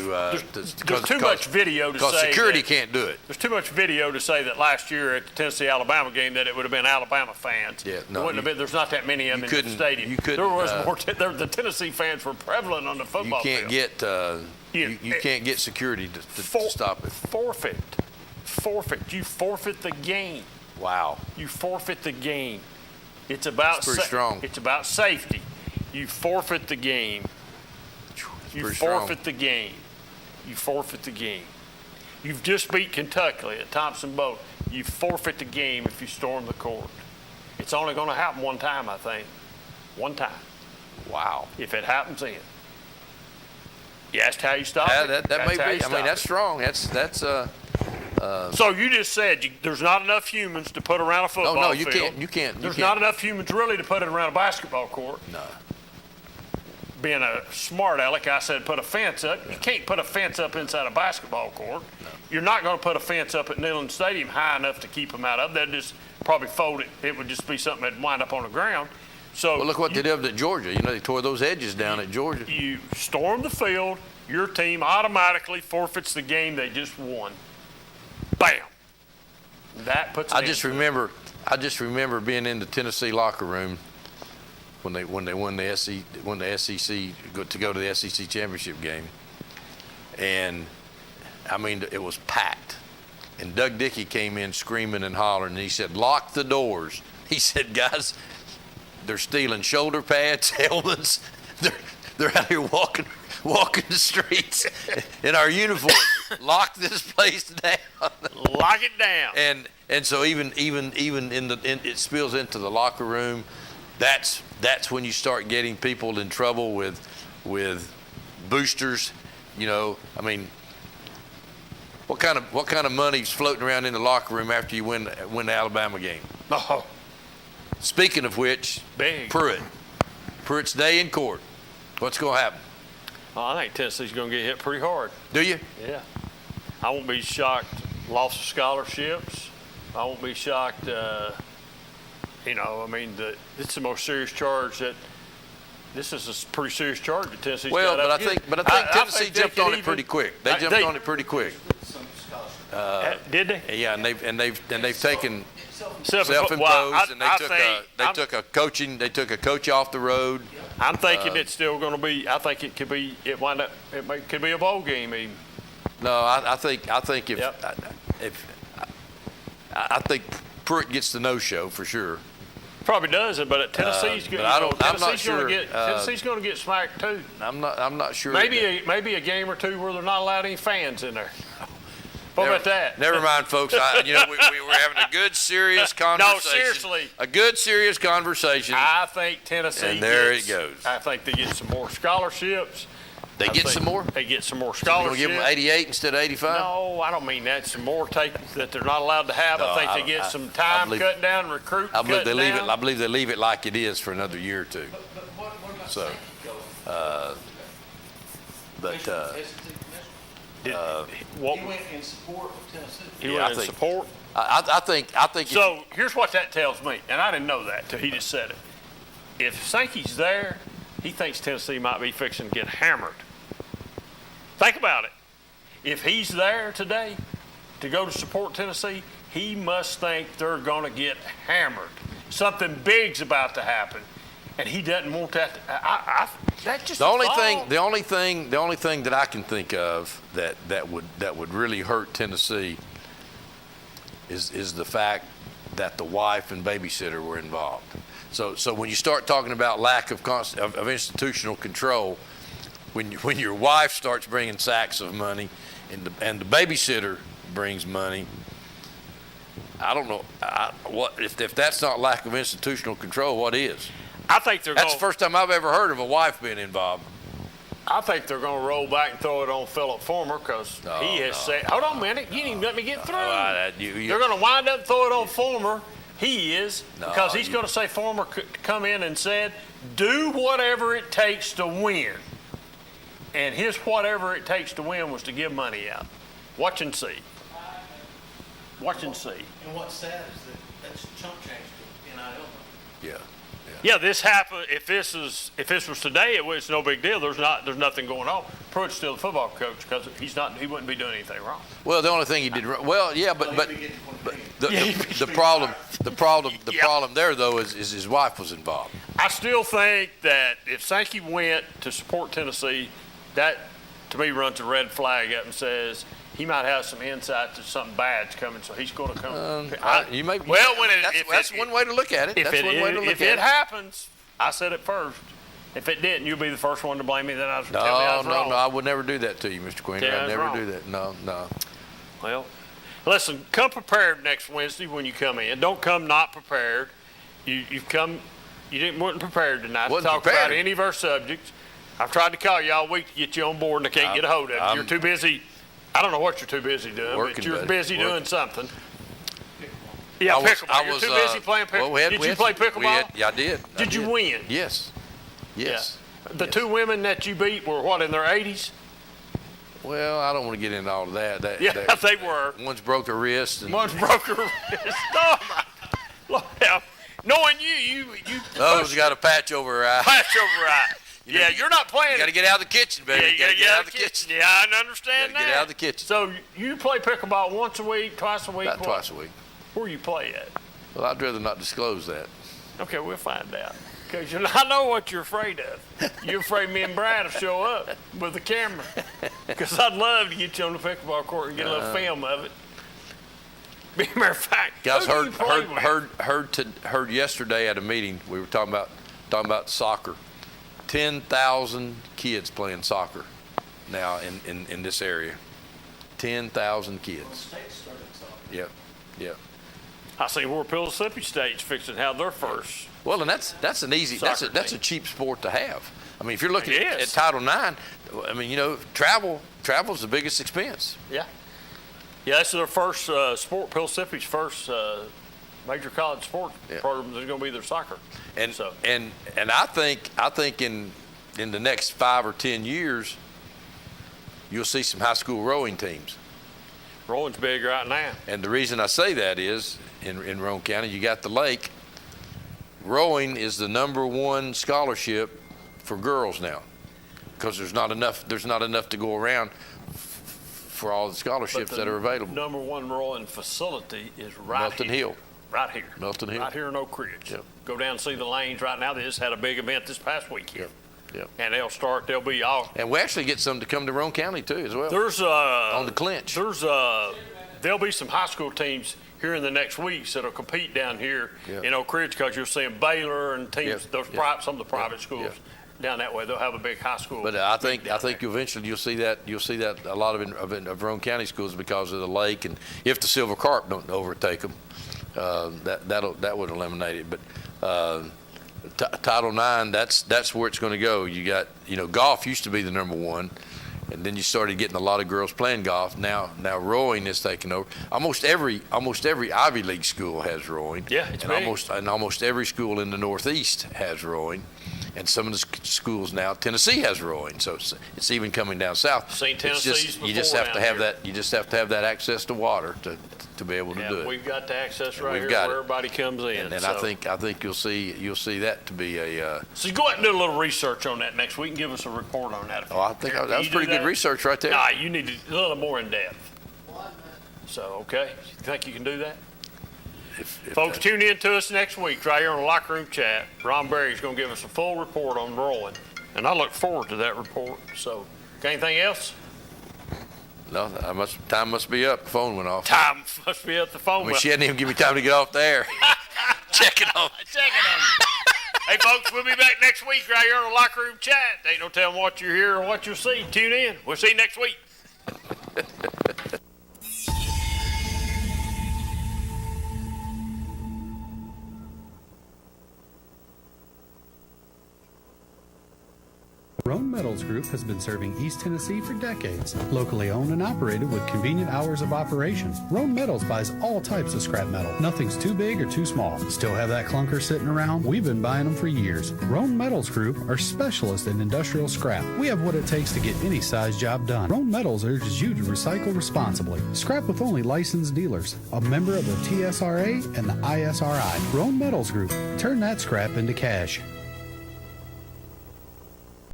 There's too much video to say. Because security that- can't do it. There's too much video to say that last year at the Tennessee-Alabama game that it would have been Alabama fans. Yeah, no, There wouldn't have been. There's not that many of them in the stadium. You couldn't. There was more. The Tennessee fans were prevalent on the football You can't field. get. You can't get security to stop it. Forfeit. You forfeit the game. Wow. You forfeit the game. It's about That's pretty strong. It's about safety. You forfeit the game. You pretty forfeit strong. the game. You forfeit the game. You've just beat Kentucky at Thompson Boat. You forfeit the game if you storm the court. It's only going to happen one time, I think. One time. Wow. If it happens then. You asked how you stop it? That That's may how you be. I mean, stop that's it. strong. That's. So you just said there's not enough humans to put around a football No, you field. can't. You can't. There's not enough humans really to put it around a basketball court. No. Being a smart aleck, I said put a fence up. You can't put a fence up inside a basketball court. No. You're not going to put a fence up at Neyland Stadium high enough to keep them out of. They'd just probably fold it. It would just be something that'd wind up on the ground. So Well, look what they did at Georgia. You know, they tore those edges down at Georgia. You storm the field. Your team automatically forfeits the game they just won. Bam. That puts. I just remember being in the Tennessee locker room when they won the SEC to go to the SEC championship game, and I mean it was packed. And Doug Dickey came in screaming and hollering, and he said, "Lock the doors." He said, "Guys, they're stealing shoulder pads, helmets. They're out here walking the streets in our uniform. Lock this place down. Lock it down." And so even it spills into the locker room. That's when you start getting people in trouble with boosters. You know, I mean, what kind of money's floating around in the locker room after you win the Alabama game? Oh. Speaking of which, Big. Pruitt's day in court. What's going to happen? Oh, I think Tennessee's going to get hit pretty hard. Do you? Yeah. I won't be shocked. Loss of scholarships. I won't be shocked. It's the most serious charge that. This is a pretty serious charge that Tennessee's Well, got. but I think Tennessee jumped on it pretty quick. They jumped on it pretty quick. Did they? Yeah, and they've taken Self-imposed. self-imposed, and they took a coach off the road. I'm thinking it's still going to be. I think it could be. It could be a bowl game even. No, I think Pruitt gets the no-show for sure. Probably does, but Tennessee's going. I'm not sure. Tennessee's going to get smacked too. I'm not sure. Maybe a game or two where they're not allowed any fans in there. What about that? Never mind, folks. We were having a good, serious conversation. No, seriously. A good, serious conversation. I think Tennessee. And there it goes. I think they get some more scholarships. They get some more? They get some more So you're scholarships. going to give them 88 instead of 85? No, I don't mean that. Some more that they're not allowed to have. I think they get some time cutting down, recruiting. I believe they leave it like it is for another year or two. So, he went in support of Tennessee. He went in support. I think. So here's what that tells me, and I didn't know that till he just said it. If Sankey's there, he thinks Tennessee might be fixing to get hammered. Think about it. If he's there today to go to support Tennessee, he must think they're going to get hammered. Something big's about to happen, and he doesn't want that. That's just the only thing that I can think of that would really hurt Tennessee is the fact that the wife and babysitter were involved. So when you start talking about lack of institutional control, when your wife starts bringing sacks of money and the babysitter brings money, I don't know what if that's not lack of institutional control, what is? I think that's the first time I've ever heard of a wife being involved. I think they're going to roll back and throw it on Philip Fulmer because he has said, hold on a minute, you didn't even let me get through. They're going to wind up and throw it on Fulmer. He is, because he's going to say Fulmer come in and said, do whatever it takes to win. And his whatever it takes to win was to give money out. Watch and see. Watch and see. And what's sad is that that's chump change to NIL. Yeah. Yeah, this happened. If this was today, it's no big deal. There's nothing going on. Pruitt's still the football coach because he wouldn't be doing anything wrong. Well, the only thing he did wrong. Well, yeah, but the problem there though is his wife was involved. I still think that if Sankey went to support Tennessee, that to me runs a red flag up and says he might have some insight to something bad's coming, so he's going to come. You may. Well, that's one way to look at it. If it happens, I said it first. If it didn't, you'll be the first one to blame me. Then I was tell me I was wrong. No, I would never do that to you, Mr. Queen. I'd never do that. No. Well, listen, come prepared next Wednesday when you come in. Don't come not prepared. You've come. You weren't prepared tonight to talk about any of our subjects. I've tried to call you all week to get you on board, and I can't get a hold of you. You're too busy. I don't know what you're too busy doing, but you're busy doing something. Yeah, pickleball. You're too busy playing pickleball. Did you play pickleball? Yeah, I did. Did you win? Yes. Yeah. The two women that you beat were what, in their 80s? Well, I don't want to get into all of that. They were. One's broke her wrist. One's broke her wrist. Oh, my Lord. Knowing you Others got a patch over her eye. Patch over her eye. Yeah, you're not playing. You got to get out of the kitchen, baby. Yeah, you got to get out of the kitchen. Yeah, I understand that. Get out of the kitchen. So you play pickleball once a week, twice a week? About twice a week. Where you play at? Well, I'd rather not disclose that. Okay, we'll find out. Because I know what you're afraid of. You're afraid me and Brad will show up with the camera. Because I'd love to get you on the pickleball court and get a little film of it. Matter of fact, guys, heard yesterday at a meeting. We were talking about soccer. 10,000 kids playing soccer now in this area. 10,000 kids. Yep. I see where Mississippi State's fixing to have their first. Well, and that's an easy. That's a cheap sport to have. I mean, if you're looking at Title IX, I mean, travel's the biggest expense. Yeah. Yeah, that's their first sport. Mississippi's first major college sport program is going to be their soccer. And I think in the next 5 or 10 years, you'll see some high school rowing teams. Rowing's big right now. And the reason I say that is in Roane County, you got the lake. Rowing is the #1 scholarship for girls now, because there's not enough to go around for all the scholarships that are available. #1 rowing facility is Melton Hill. Right here. Melton Hill. Right here in Oak Ridge. Yep. Go down and see the lanes right now. They just had a big event this past weekend. Yep. And they'll be all. And we actually get some to come to Roane County too as well. There's on the clinch. There'll be some high school teams here in the next weeks that'll compete down here in Oak Ridge, because you're seeing Baylor and teams, some of the private schools down that way. They'll have a big high school. But I think eventually you'll see that a lot of Roane County schools, because of the lake, and if the silver carp don't overtake them, that would eliminate it. But Title IX, that's where it's going to go. You got, golf used to be the #1, and then you started getting a lot of girls playing golf. Now rowing is taking over. Almost every Ivy League school has rowing. Yeah, it's big. Almost every school in the Northeast has rowing. And some of the schools now, Tennessee has rowing, so it's even coming down south. Seen Tennessee's you just have to have that. You just have to have that access to water to be able to do it. We've got the access right here where everybody comes in. And I think you'll see that to be a. So you go out and do a little research on that next week and give us a report on that. I think that was pretty good research right there. Nah, you need to a little more in depth. So okay, you think you can do that? If folks, tune in to us next week right here on the Locker Room Chat. Ron Berry's going to give us a full report on rowing, and I look forward to that report. So, got anything else? No, time must be up. The phone went off. Time must be up. The phone went off. She hadn't even given me time to get off the air. Check it on. Hey, folks, we'll be back next week right here on the Locker Room Chat. Ain't no telling what you hear or what you'll see. Tune in. We'll see you next week. Roan Metals Group has been serving East Tennessee for decades. Locally owned and operated with convenient hours of operation. Roan Metals buys all types of scrap metal. Nothing's too big or too small. Still have that clunker sitting around? We've been buying them for years. Roan Metals Group are specialists in industrial scrap. We have what it takes to get any size job done. Roan Metals urges you to recycle responsibly. Scrap with only licensed dealers, a member of the TSRA and the ISRI. Roan Metals Group. Turn that scrap into cash.